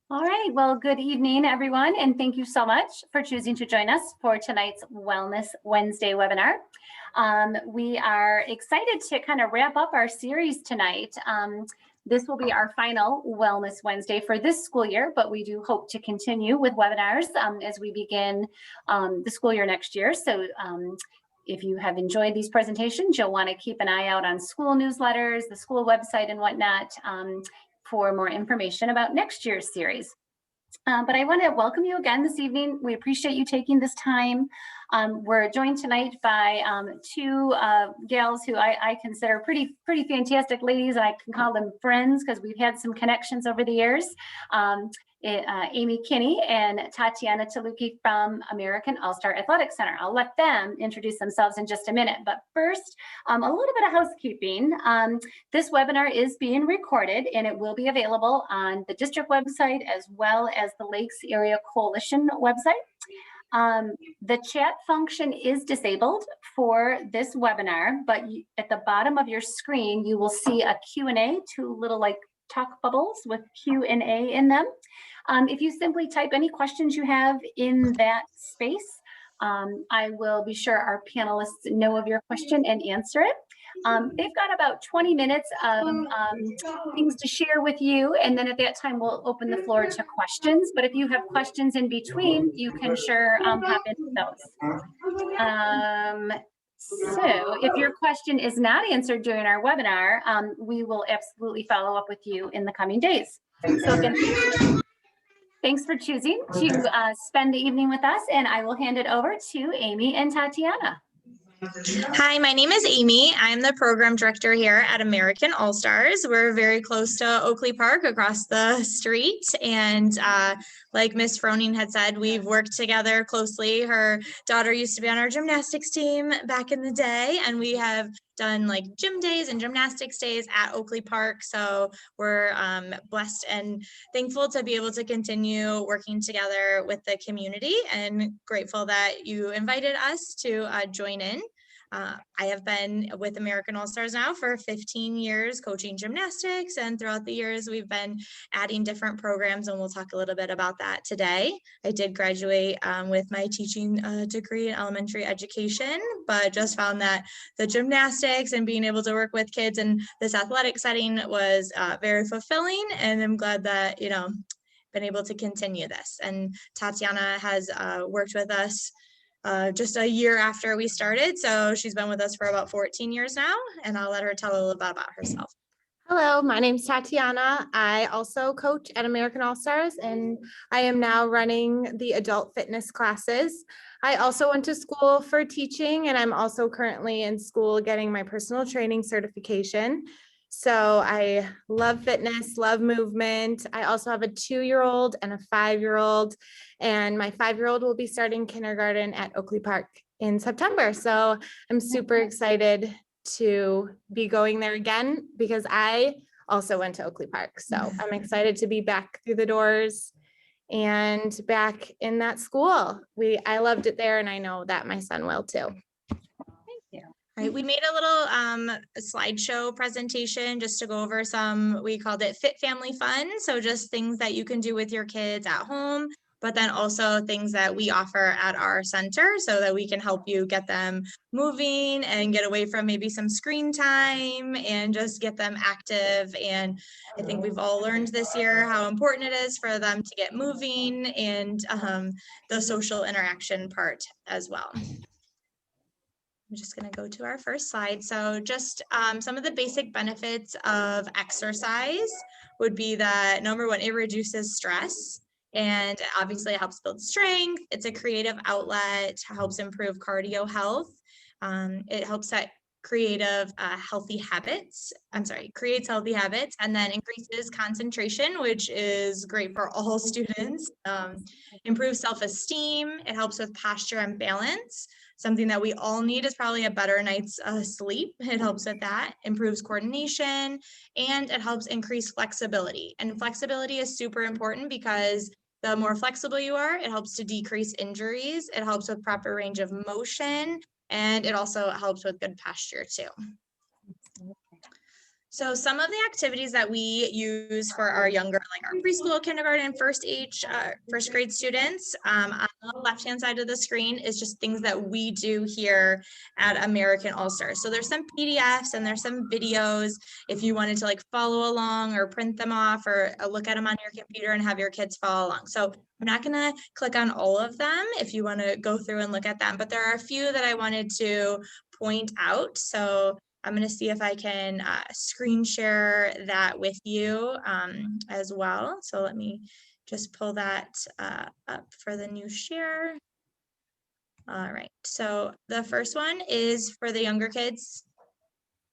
All right, well, good evening, everyone, and thank you so much for choosing to join us for tonight's Wellness Wednesday webinar. We are excited to kind of wrap up our series tonight. This will be our final Wellness Wednesday for this school year, but we do hope to continue with webinars as we begin the school year next year. So if you have enjoyed these presentations, you'll want to keep an eye out on school newsletters, the school website, and whatnot for more information about next year's series. But I want to welcome you again this evening. We appreciate you taking this time. We're joined tonight by two gals who I consider pretty fantastic ladies. I can call them friends because we've had some connections over the years. Amy Kinney and Tatiana Taluki from American All-Star Athletic Center. I'll let them introduce themselves in just a minute. But first, a little bit of housekeeping. This webinar is being recorded and it will be available on the district website as well as the Lakes Area Coalition website. The chat function is disabled for this webinar, but at the bottom of your screen, you will see a Q&A, two little like talk bubbles with Q&A in them. If you simply type any questions you have in that space, I will be sure our panelists know of your question and answer it. They've got about 20 minutes of things to share with you, and then at that time we'll open the floor to questions. But if you have questions in between, you can sure hop into those. So if your question is not answered during our webinar, we will absolutely follow up with you in the coming days. So again, thanks for choosing to spend the evening with us, and I will hand it over to Amy and Tatiana. Hi, my name is Amy. I'm the program director here at American All-Stars. We're very close to Oakley Park across the street. And like Miss Froning had said, we've worked together closely. Her daughter used to be on our gymnastics team back in the day, and we have done like gym days and gymnastics days at Oakley Park. So we're blessed and thankful to be able to continue working together with the community and grateful that you invited us to join in. I have been with American All-Stars now for 15 years coaching gymnastics, and throughout the years we've been adding different programs, and we'll talk a little bit about that today. I did graduate with my teaching degree in elementary education, but just found that the gymnastics and being able to work with kids in this athletic setting was very fulfilling, and I'm glad that, you know, been able to continue this. And Tatiana has worked with us just a year after we started. So she's been with us for about 14 years now, and I'll let her tell a little bit about herself. Hello, my name's Tatiana. I also coach at American All-Stars, and I am now running the adult fitness classes. I also went to school for teaching, and I'm also currently in school getting my personal training certification. So I love fitness, love movement. I also have a 2-year-old and a 5-year-old, and my 5-year-old will be starting kindergarten at Oakley Park in September. So I'm super excited to be going there again because I also went to Oakley Park. So I'm excited to be back through the doors and back in that school. I loved it there, and I know that my son will too. Right, we made a little slideshow presentation just to go over some, we called it Fit Family Fun. So just things that you can do with your kids at home, but then also things that we offer at our center so that we can help you get them moving and get away from maybe some screen time and just get them active. And I think we've all learned this year how important it is for them to get moving and the social interaction part as well. I'm just going to go to our first slide. So just some of the basic benefits of exercise would be that, number one, it reduces stress, and obviously it helps build strength. It's a creative outlet, helps improve cardio health. It helps set creative healthy habits. Creates healthy habits, and then increases concentration, which is great for all students. Improves self-esteem. It helps with posture and balance. Something that we all need is probably a better night's sleep. It helps with that. Improves coordination, and it helps increase flexibility. And flexibility is super important because the more flexible you are, it helps to decrease injuries. It helps with proper range of motion, and it also helps with good posture too. So some of the activities that we use for our younger, like our preschool, kindergarten, first grade students, on the left-hand side of the screen is just things that we do here at American All-Stars. So there's some PDFs and there's some videos if you wanted to like follow along or print them off or look at them on your computer and have your kids follow along. So I'm not gonna click on all of them if you want to go through and look at them, but there are a few that I wanted to point out. So I'm going to see if I can screen share that with you as well. So let me just pull that up for the new share. All right, so the first one is for the younger kids,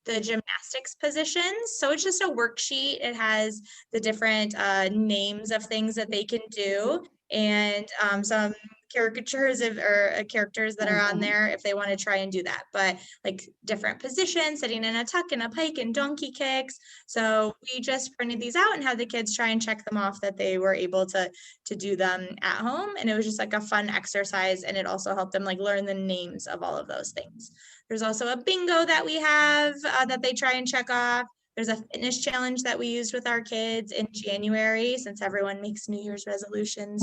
the gymnastics positions. So it's just a worksheet. It has the different names of things that they can do and some caricatures or characters that are on there if they want to try and do that, but like different positions, sitting in a tuck and a pike and donkey kicks. So we just printed these out and had the kids try and check them off that they were able to do them at home. And it was just like a fun exercise. And it also helped them like learn the names of all of those things. There's also a bingo that we have that they try and check off. There's a fitness challenge that we used with our kids in January, since everyone makes New Year's resolutions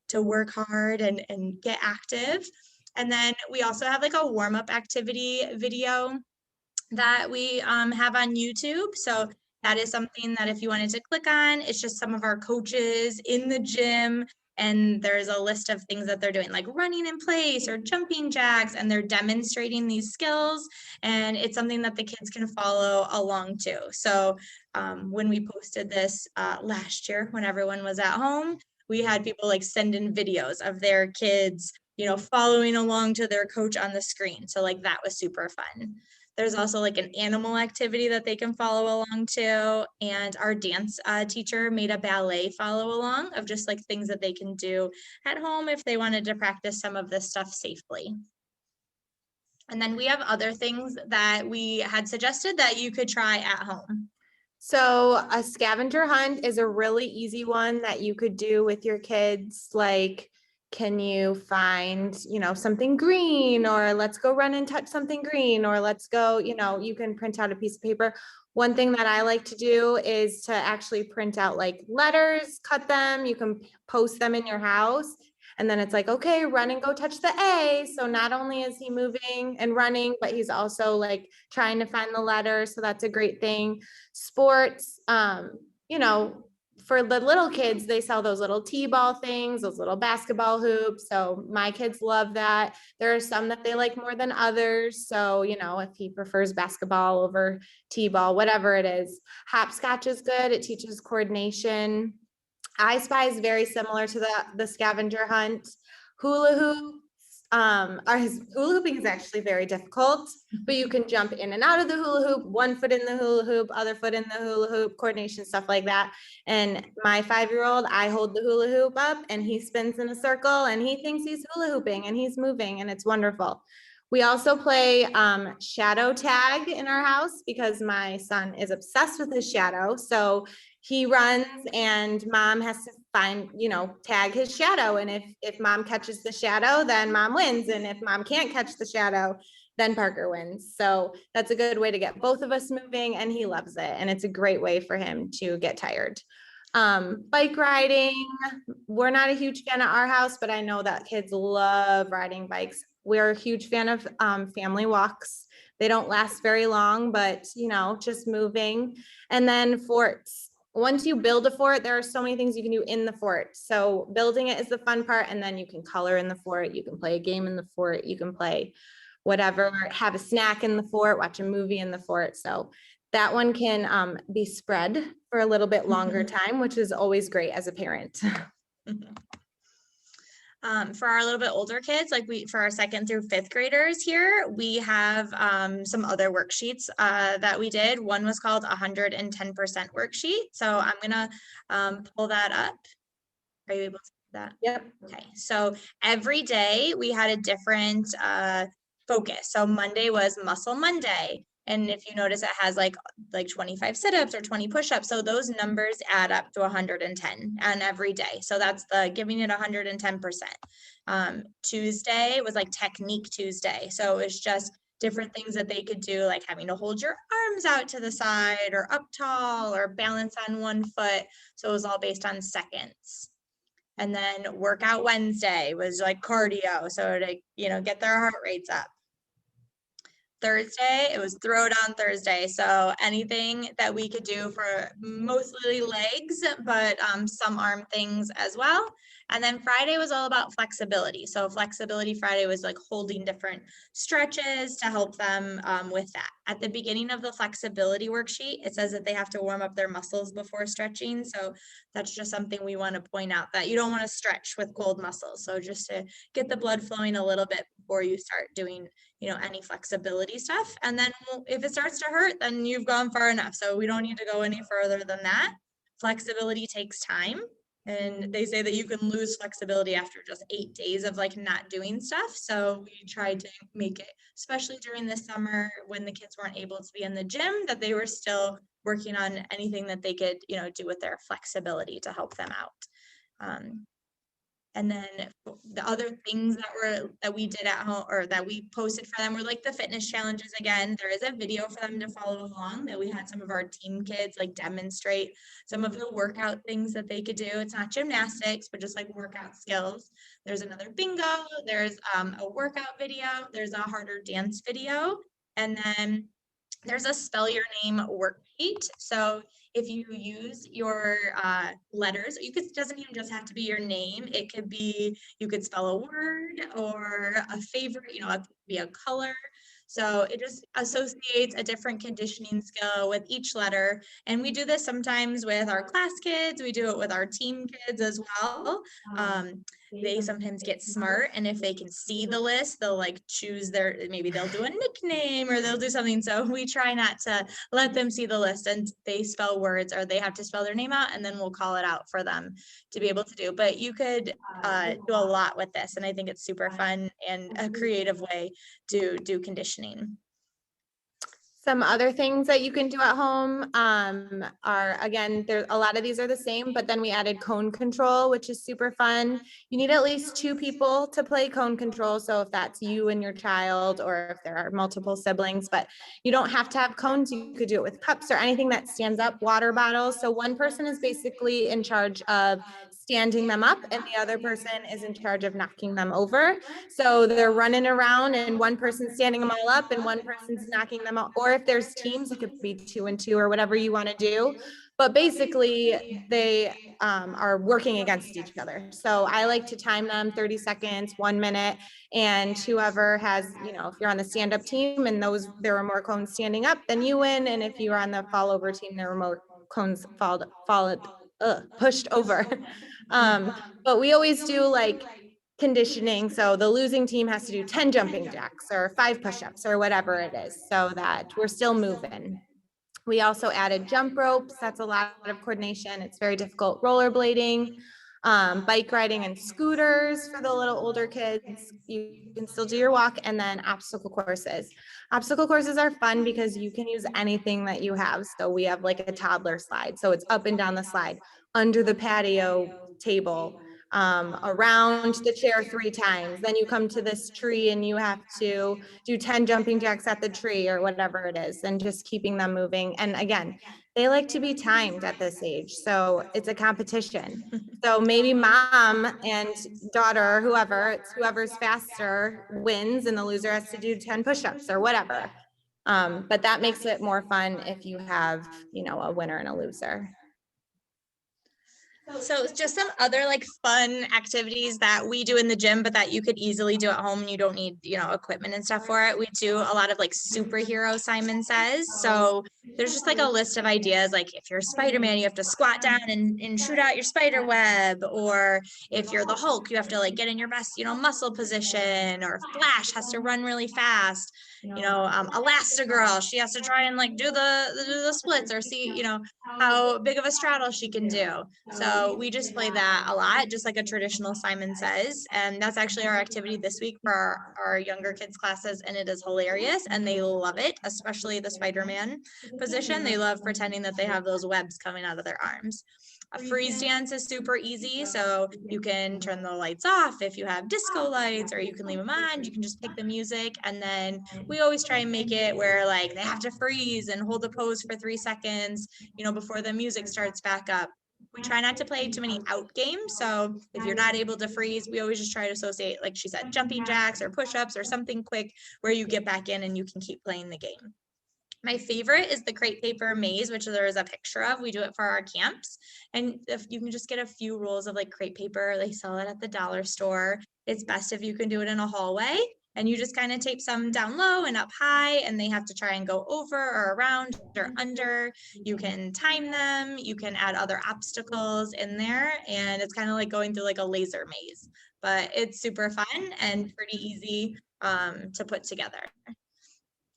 to work hard and get active. And then we also have like a warm-up activity video that we have on YouTube. So that is something that if you wanted to click on, it's just some of our coaches in the gym. And there's a list of things that they're doing, like running in place or jumping jacks, and they're demonstrating these skills. And it's something that the kids can follow along to. So when we posted this last year, when everyone was at home, we had people like send in videos of their kids, you know, following along to their coach on the screen. So like that was super fun. There's also like an animal activity that they can follow along to. And our dance teacher made a ballet follow along of just like things that they can do at home if they wanted to practice some of this stuff safely. And then we have other things that we had suggested that you could try at home. So a scavenger hunt is a really easy one that you could do with your kids. Like, can you find, you know, something green, or let's go run and touch something green, or let's go, you know, you can print out a piece of paper. One thing that I like to do is to actually print out like letters, cut them, you can post them in your house. And then it's like, okay, run and go touch the A. So not only is he moving and running, but he's also like trying to find the letter. So that's a great thing. Sports, you know, for the little kids, they sell those little t-ball things, those little basketball hoops. So my kids love that. There are some that they like more than others. So, you know, if he prefers basketball over t-ball, whatever it is, hopscotch is good. It teaches coordination. I Spy is very similar to the scavenger hunt. Hula hooping is actually very difficult, but you can jump in and out of the hula hoop, one foot in the hula hoop, other foot in the hula hoop, coordination, stuff like that. And my 5-year-old, I hold the hula hoop up and he spins in a circle and he thinks he's hula hooping and he's moving, and it's wonderful. We also play shadow tag in our house because my son is obsessed with his shadow. So he runs and mom has to find, you know, tag his shadow. And if mom catches the shadow, then mom wins. And if mom can't catch the shadow, then Parker wins. So that's a good way to get both of us moving, and he loves it. And it's a great way for him to get tired. Bike riding, we're not a huge fan at our house, but I know that kids love riding bikes. We're a huge fan of family walks. They don't last very long, but you know, just moving. And then forts. Once you build a fort, there are so many things you can do in the fort. So building it is the fun part, and then you can color in the fort, you can play a game in the fort, you can play whatever, have a snack in the fort, watch a movie in the fort. So that one can be spread for a little bit longer time, which is always great as a parent. For our little bit older kids, like for our 2nd through 5th graders here, we have some other worksheets that we did. One was called 110% worksheet. So I'm gonna pull that up. Are you able to see that? Yep. Okay, so every day we had a different focus. So Monday was Muscle Monday. And if you notice, it has like 25 sit-ups or 20 push-ups. So those numbers add up to 110 on every day. So that's giving it 110%. Tuesday was like Technique Tuesday. So it was just different things that they could do, like having to hold your arms out to the side or up tall or balance on one foot. So it was all based on seconds. And then Workout Wednesday was like cardio, so to, you know, get their heart rates up. Thursday, it was Throwdown Thursday. So anything that we could do for mostly legs, but some arm things as well. And then Friday was all about flexibility. So Flexibility Friday was like holding different stretches to help them with that. At the beginning of the flexibility worksheet, it says that they have to warm up their muscles before stretching. So that's just something we want to point out, that you don't want to stretch with cold muscles. So just to get the blood flowing a little bit before you start doing, you know, any flexibility stuff. And then if it starts to hurt, then you've gone far enough. So we don't need to go any further than that. Flexibility takes time. And they say that you can lose flexibility after just 8 days of like not doing stuff. So we tried to make it, especially during the summer when the kids weren't able to be in the gym, that they were still working on anything that they could, you know, do with their flexibility to help them out. And then the other things that we did at home, or that we posted for them, were like the fitness challenges. Again, there is a video for them to follow along that we had some of our team kids like demonstrate some of the workout things that they could do. It's not gymnastics, but just like workout skills. There's another bingo, there's a workout video, there's a harder dance video, and then there's a spell your name worksheet. So if you use your letters, doesn't even just have to be your name. It could be, you could spell a word or a favorite, you know, it could be a color. So it just associates a different conditioning skill with each letter. And we do this sometimes with our class kids. We do it with our team kids as well. They sometimes get smart, and if they can see the list, they'll like choose maybe they'll do a nickname or they'll do something. So we try not to let them see the list and they spell words, or they have to spell their name out, and then we'll call it out for them to be able to do. But you could do a lot with this, and I think it's super fun and a creative way to do conditioning. Some other things that you can do at home are, again, there's a lot of these are the same, but then we added cone control, which is super fun. You need at least 2 people to play cone control. So if that's you and your child, or if there are multiple siblings, but you don't have to have cones. You could do it with cups or anything that stands up, water bottles. So one person is basically in charge of standing them up, and the other person is in charge of knocking them over. So they're running around, and one person's standing them all up and one person's knocking them out. Or if there's teams, it could be 2 and 2 or whatever you want to do. But basically they are working against each other. So I like to time them 30 seconds, 1 minute, and whoever has, you know, if you're on the stand-up team and there were more cones standing up, then you win. And if you're on the fall over team, there were more cones pushed over. But we always do like conditioning. So the losing team has to do 10 jumping jacks or 5 push-ups or whatever it is, so that we're still moving. We also added jump ropes. That's a lot of coordination. It's very difficult. Rollerblading, bike riding, and scooters for the little older kids. You can still do your walk. And then obstacle courses. Obstacle courses are fun because you can use anything that you have. So we have like a toddler slide. So it's up and down the slide, under the patio table, around the chair 3 times. Then you come to this tree and you have to do 10 jumping jacks at the tree or whatever it is, and just keeping them moving. And again, they like to be timed at this age. So it's a competition. So maybe mom and daughter, whoever's faster wins, and the loser has to do 10 push-ups or whatever. But that makes it more fun if you have, you know, a winner and a loser. So just some other like fun activities that we do in the gym, but that you could easily do at home, and you don't need, you know, equipment and stuff for it. We do a lot of like superhero Simon Says. So there's just like a list of ideas. Like if you're Spider-Man, you have to squat down and shoot out your spider web. Or if you're the Hulk, you have to like get in your best, you know, muscle position. Or Flash has to run really fast. You know, Elastigirl, she has to try and like do the splits, or see, you know, how big of a straddle she can do. So So we just play that a lot, just like a traditional Simon Says. And that's actually our activity this week for our younger kids classes. And it is hilarious and they love it, especially the Spider-Man position. They love pretending that they have those webs coming out of their arms. A freeze dance is super easy. So you can turn the lights off if you have disco lights, or you can leave them on. You can just pick the music. And then we always try and make it where like they have to freeze and hold the pose for 3 seconds, before the music starts back up. We try not to play too many out games. So if you're not able to freeze, we always just try to associate, like she said, jumping jacks or push-ups or something quick where you get back in and you can keep playing the game. My favorite is the crepe paper maze, which there is a picture of. We do it for our camps. And if you can just get a few rolls of like crepe paper, they sell it at the dollar store. It's best if you can do it in a hallway. And you just kind of tape some down low and up high, and they have to try and go over or around or under. You can time them. You can add other obstacles in there. And it's kind of like going through like a laser maze. But it's super fun and pretty easy to put together.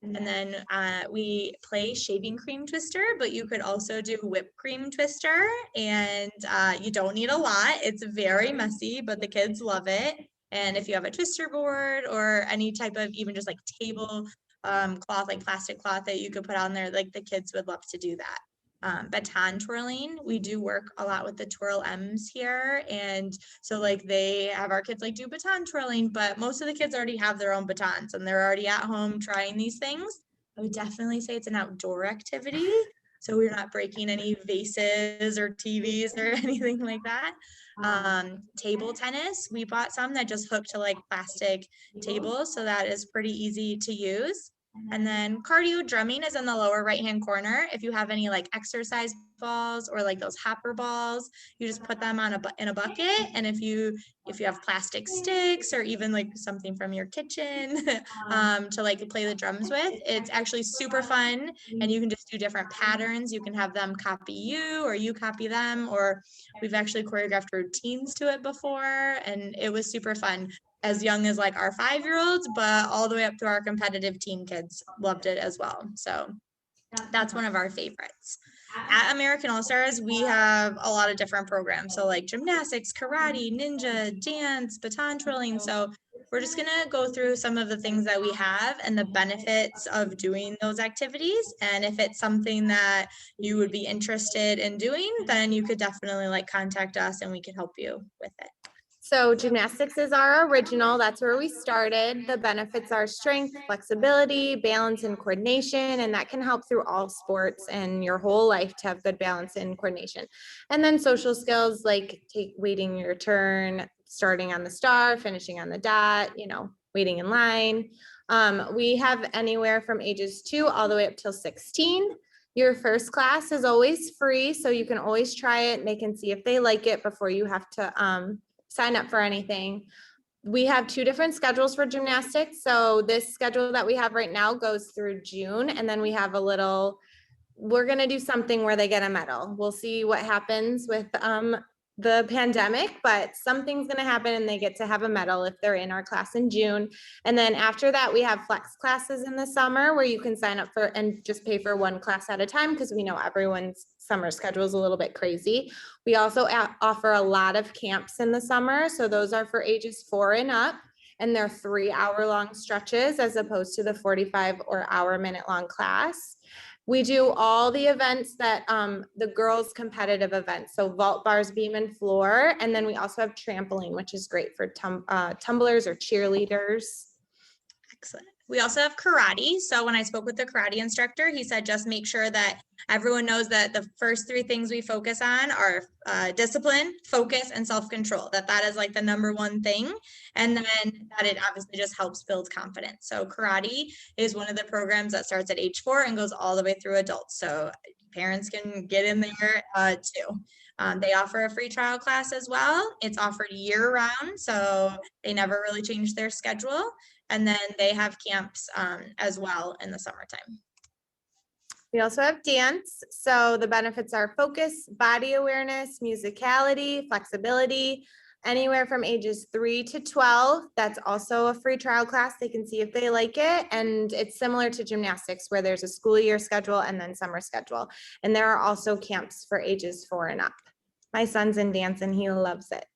And then we play shaving cream twister, but you could also do whipped cream twister, and you don't need a lot. It's very messy, but the kids love it. And if you have a twister board or any type of even just like table cloth, like plastic cloth that you could put on there, like the kids would love to do that. Baton twirling, we do work a lot with the twirl M's here, and so like they have our kids like do baton twirling, but most of the kids already have their own batons and they're already at home trying these things. I would definitely say it's an outdoor activity, so we're not breaking any vases or TVs or anything like that. Table tennis, we bought some that just hook to like plastic tables, so that is pretty easy to use. And then cardio drumming is in the lower right-hand corner. If you have any like exercise balls or like those hopper balls, you just put them on in a bucket. And if you have plastic sticks or even like something from your kitchen to like play the drums with, it's actually super fun. And you can just do different patterns. You can have them copy you or you copy them, or we've actually choreographed routines to it before. And it was super fun. As young as like our 5-year-olds, but all the way up to our competitive teen kids loved it as well. So that's one of our favorites. At American All-Stars, we have a lot of different programs. So like gymnastics, karate, ninja, dance, baton twirling. So we're just gonna go through some of the things that we have and the benefits of doing those activities. And if it's something that you would be interested in doing, then you could definitely like contact us and we can help you with it. So gymnastics is our original. That's where we started. The benefits are strength, flexibility, balance, and coordination, and that can help through all sports and your whole life to have good balance and coordination. And then social skills like waiting your turn, starting on the star, finishing on the dot, waiting in line. We have anywhere from ages 2 all the way up till 16. Your first class is always free, so you can always try it and they can see if they like it before you have to sign up for anything. We have 2 different schedules for gymnastics. So this schedule that we have right now goes through June, and then we have we're going to do something where they get a medal. We'll see what happens with the pandemic, but something's going to happen and they get to have a medal if they're in our class in June. And then after that, we have flex classes in the summer where you can sign up for and just pay for 1 class at a time, because we know everyone's summer schedule is a little bit crazy. We also offer a lot of camps in the summer. So those are for ages 4 and up, and they're 3-hour-long stretches as opposed to the 45 or hour-minute-long class. We do all the events that the girls' competitive events, so vault, bars, beam, and floor. And then we also have trampoline, which is great for tumblers or cheerleaders. Excellent. We also have karate. So when I spoke with the karate instructor, he said just make sure that everyone knows that the first 3 things we focus on are discipline, focus, and self-control. That is like the number 1 thing. And then that it obviously just helps build confidence. So karate is one of the programs that starts at age 4 and goes all the way through adults. So parents can get in there too. They offer a free trial class as well. It's offered year-round, so they never really change their schedule. And then they have camps as well in the summertime. We also have dance. So the benefits are focus, body awareness, musicality, flexibility, anywhere from ages 3 to 12. That's also a free trial class. They can see if they like it. And it's similar to gymnastics where there's a school year schedule and then summer schedule. And there are also camps for ages 4 and up. My son's in dance and he loves it.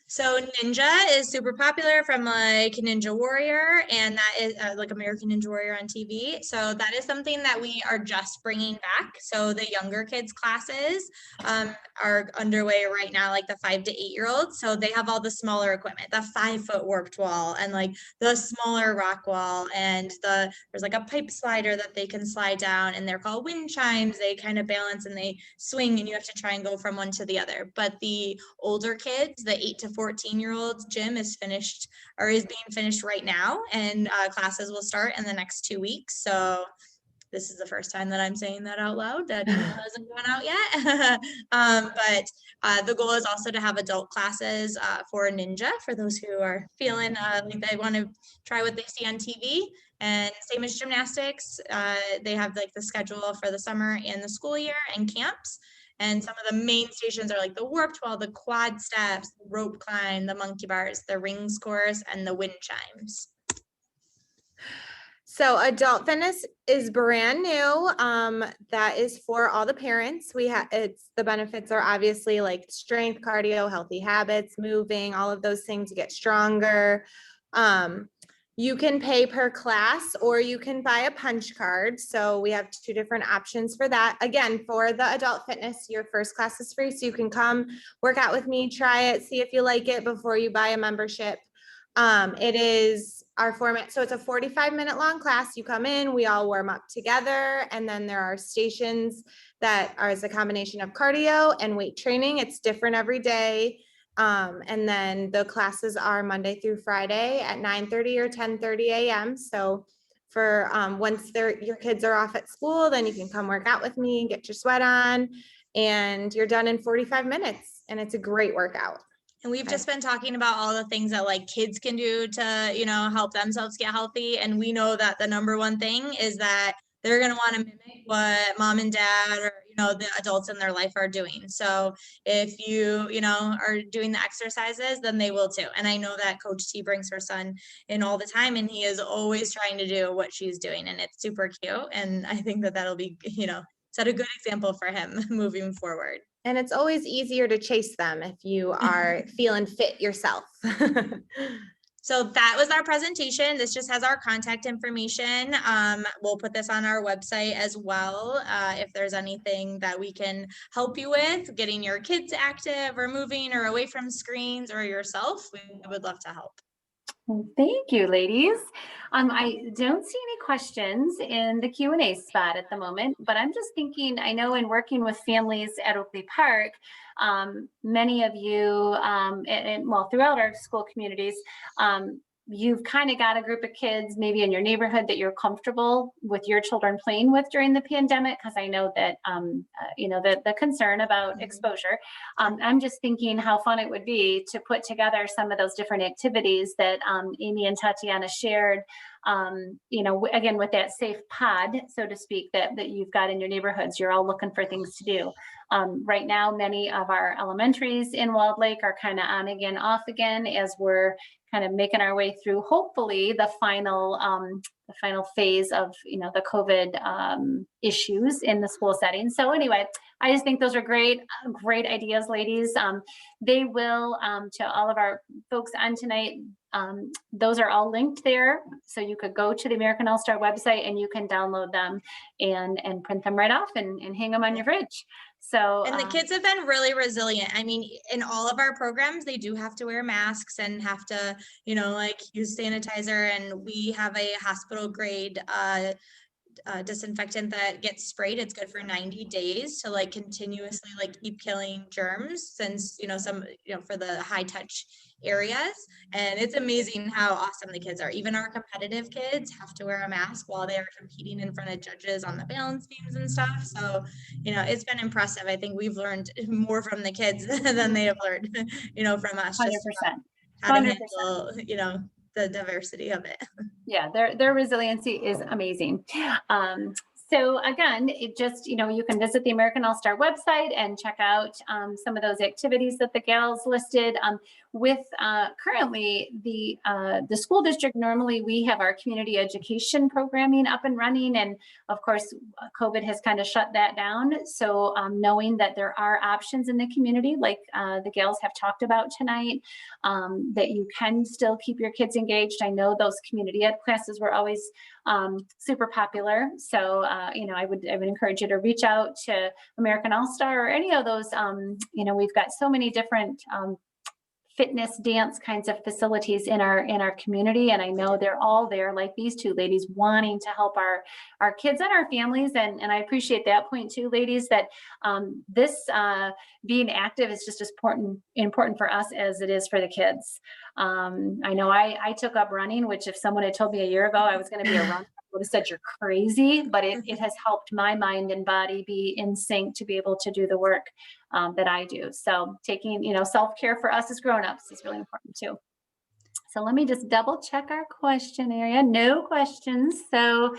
So Ninja is super popular from like Ninja Warrior, and that is like American Ninja Warrior on TV. So that is something that we are just bringing back. So the younger kids classes are underway right now, like the 5 to 8 year olds. So they have all the smaller equipment, the 5-foot warped wall and like the smaller rock wall, and there's like a pipe slider that they can slide down, and they're called wind chimes. They kind of balance and they swing, and you have to try and go from one to the other. But the older kids, the 8 to 14-year-olds gym is finished or is being finished right now, and classes will start in the next 2 weeks. So this is the first time that I'm saying that out loud. That email hasn't gone out yet. But the goal is also to have adult classes for Ninja, for those who are feeling like they want to try what they see on TV. And same as gymnastics, they have like the schedule for the summer and the school year and camps. And some of the main stations are like the warped wall, the quad steps, the rope climb, the monkey bars, the rings course, and the wind chimes. So adult fitness is brand new. That is for all the parents. The benefits are obviously like strength, cardio, healthy habits, moving, all of those things to get stronger. You can pay per class, or you can buy a punch card. So we have 2 different options for that. Again, for the adult fitness, your first class is free. So you can come work out with me, try it, see if you like it before you buy a membership. It is our format. So it's a 45-minute long class. You come in, we all warm up together. And then there are stations that are as a combination of cardio and weight training. It's different every day. And then the classes are Monday through Friday at 9:30 or 10:30 a.m. So for once your kids are off at school, then you can come work out with me, get your sweat on, and you're done in 45 minutes. And it's a great workout. And we've just been talking about all the things that like kids can do to, help themselves get healthy. And we know that the number one thing is that they're going to want to mimic what mom and dad or, the adults in their life are doing. So if you, are doing the exercises, then they will too. And I know that Coach T brings her son in all the time, and he is always trying to do what she's doing. And it's super cute. And I think that that'll be, set a good example for him moving forward. And it's always easier to chase them if you are feeling fit yourself. So that was our presentation. This just has our contact information. We'll put this on our website as well. If there's anything that we can help you with, getting your kids active or moving or away from screens or yourself, we would love to help. Thank you, ladies. I don't see any questions in the Q&A spot at the moment, but I'm just thinking, I know in working with families at Oakley Park, many of you, throughout our school communities, you've kind of got a group of kids maybe in your neighborhood that you're comfortable with your children playing with during the pandemic, because I know that, the concern about exposure. I'm just thinking how fun it would be to put together some of those different activities that Amy and Tatiana shared, again, with that safe pod, so to speak, that you've got in your neighborhoods. You're all looking for things to do. Right now, many of our elementaries in Walled Lake are kind of on again, off again, as we're kind of making our way through, hopefully, the final phase of the COVID issues in the school setting. So anyway, I just think those are great ideas, ladies. They will, to all of our folks on tonight, those are all linked there. So you could go to the American All-Star website and you can download them and print them right off and hang them on your fridge. So, and the kids have been really resilient. I mean, in all of our programs, they do have to wear masks and have to, use sanitizer. And we have a hospital grade disinfectant that gets sprayed. It's good for 90 days to continuously keep killing germs, since some for the high touch areas. And it's amazing how awesome the kids are. Even our competitive kids have to wear a mask while they're competing in front of judges on the balance beams and stuff. So it's been impressive. I think we've learned more from the kids than they have learned from us. 100%. How to handle the diversity of it. Yeah, their resiliency is amazing. So again, it just, you can visit the American All-Star website and check out some of those activities that the gals listed. With currently the school district, normally we have our community education programming up and running. And of course, COVID has kind of shut that down. So knowing that there are options in the community, like the gals have talked about tonight, that you can still keep your kids engaged. I know those community ed classes were always super popular. So, I would encourage you to reach out to American All-Star or any of those. We've got so many different fitness, dance kinds of facilities in our community. And I know they're all there, like these two ladies, wanting to help our kids and our families. And I appreciate that point too, ladies, that this being active is just as important for us as it is for the kids. I know I took up running, which if someone had told me a year ago I was going to be a runner, I would have said you're crazy, but it has helped my mind and body be in sync to be able to do the work that I do. So taking, self-care for us as grown-ups is really important too. So let me just double check our question area. No questions. So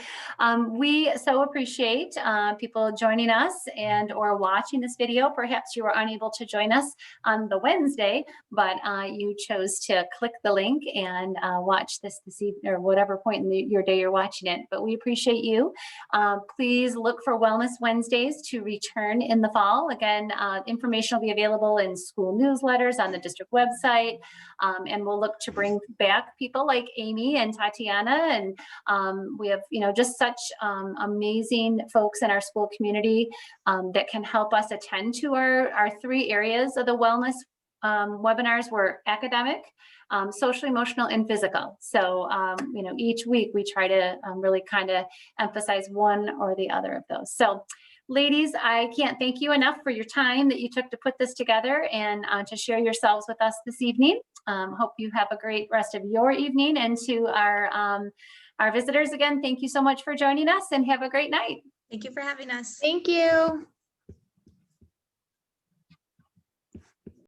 we so appreciate people joining us and or watching this video. Perhaps you were unable to join us on the Wednesday, but you chose to click the link and watch this evening or whatever point in your day you're watching it. But we appreciate you. Please look for Wellness Wednesdays to return in the fall. Again, information will be available in school newsletters on the district website, and we'll look to bring back people like Amy and Tatiana, and we have just such amazing folks in our school community that can help us attend to our three areas of the wellness webinars. Were academic, social, emotional, and physical. So each week we try to really kind of emphasize one or the other of those. So ladies, I can't thank you enough for your time that you took to put this together and to share yourselves with us this evening. Hope you have a great rest of your evening. And to our visitors, again, thank you so much for joining us and have a great night. Thank you for having us. Thank you.